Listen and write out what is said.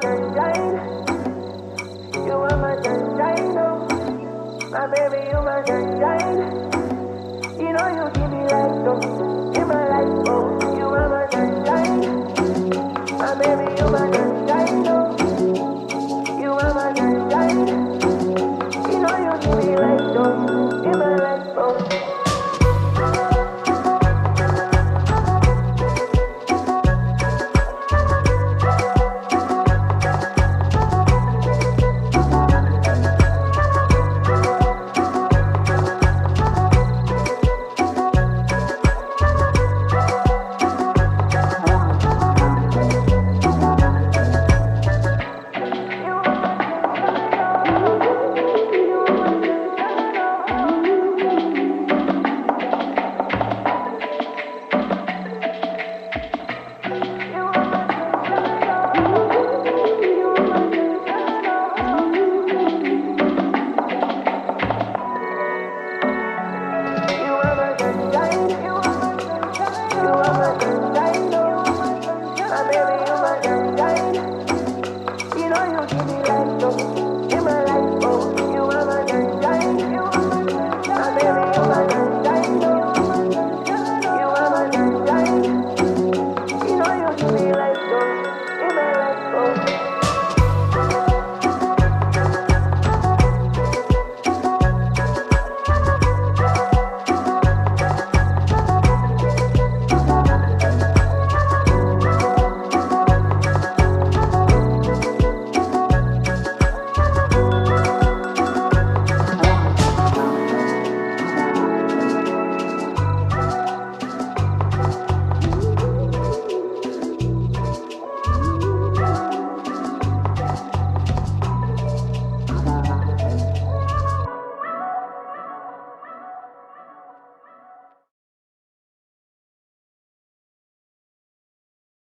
sunshine. You are my sunshine, oh. My baby, you my sunshine. You know you give me life, oh. In my life, oh. You are my sunshine. My baby, you my sunshine.